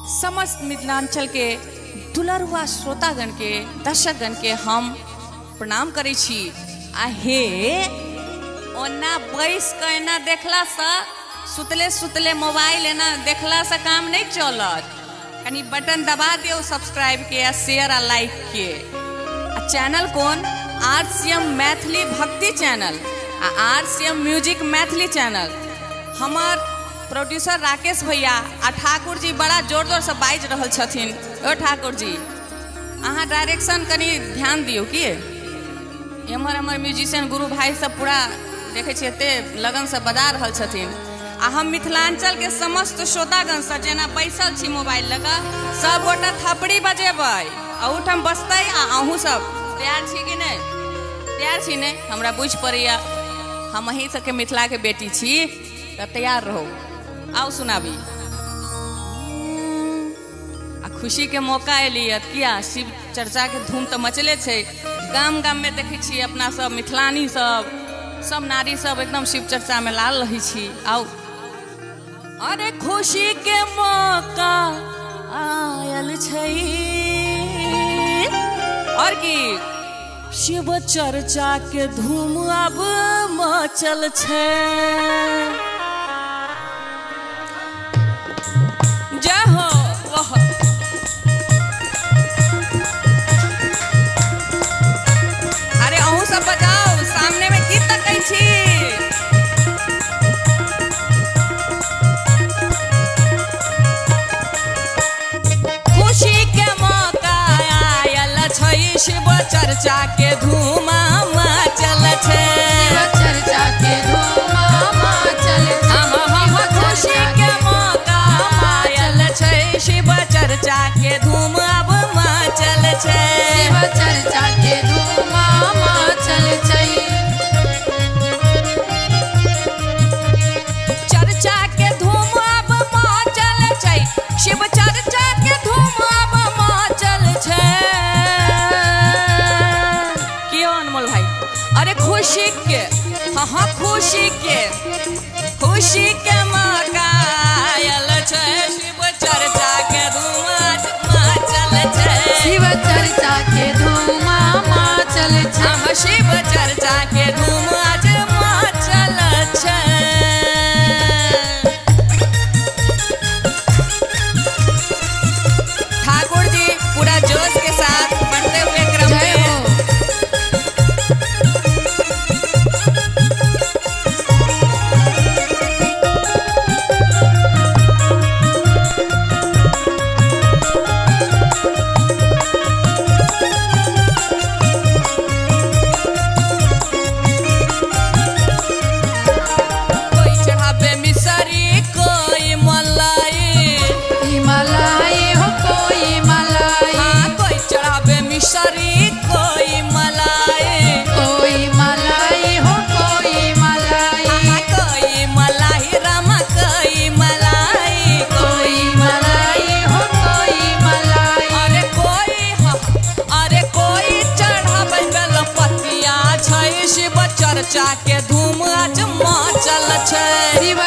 समस्त मिथिलांचल के दुलरुआ श्रोतागण के दर्शकगण के हम प्रणाम करै छी। आहे ओना बैस के एना देखला से सुतले सुतले मोबाइल एना देखला से काम नहीं चलत। कनी बटन दबा दियो सब्सक्राइब के या शेयर आ लाइक के। आ चैनल कौन RCM मैथिली भक्ति चैनल आ RCM म्यूजिक मैथिली चैनल। हमार प्रोड्यूसर राकेश भैया आ ठाकुर जी बड़ा जोर जोर से बाइज रहल छथिन। ओ ठाकुर जी अहाँ डायरेक्शन कनी ध्यान दियो कि एमहर हमर म्यूजिशियन गुरु भाई सब पूरा देखे छियै एते लगन से बजा रहल छथिन। आ हम मिथिलांचल के समस्त श्रोतागण से जेना बैसल छी मोबाइल लगा सब गोटा थपड़ी बजेबै अहूठाम बजतै। आ अहूँ सब तैयार छी कि नहीं? तैयार छी नहीं? हमरा बुझ पड़ैया हम अहीं सबके मिथिला के बेटी छी तो तैयार रहो। आओ सुनाबी। आ खुशी के मौका एलियत किया शिव चर्चा के धूम तो मचले छे। गाम गाम में देखे छी अपना सब मिथिलानी सब नारी सब एकदम शिव चर्चा में लाल रही छी। आओ अरे खुशी के मौका आयल छे और की शिव चर्चा के धूम अब मचल छे। जय हो वाह। अरे अहूँ सब बजाओ सामने में की तकै छी। खुशी के मौका आयल छै शिव चर्चा के धूम मचल छे। चर्चा के धूम मचल छे। खुशी के मौका आयल छै शिव चर्चा के धूम अब मचल छे। शिव चर्चा के धूम मचल छे। चर्चा के धूम अब मचल छै। शिव चर्चा के धूम अब मचल छे। क्यों अनमोल भाई? अरे खुशी के हाँ खुशी के मौका आयल छै शिव चर्चा के धूम मचल छे। शिव चर्चा के धूम मचल छे। हाँ शिव चर्चा के धूम आज मचल छे। ठाकुर जी पूरा जोश के साथ बढ़ते हुए क्रम जय में हो। कोई चढ़ावे मिसरी कोई मलाई। मलाई हो कोई मलाई। हाँ कोई चढ़ावे मिसरी कोई मलाई। कोई मलाई हो कोई मलाई। हाँ कोई मलाई रामा कोई मलाई। कोई मलाई हो कोई मलाई। अरे कोई चढ़ावे बेलपतिया छै शिव चर्चा के धूम आज मचल छै। शिव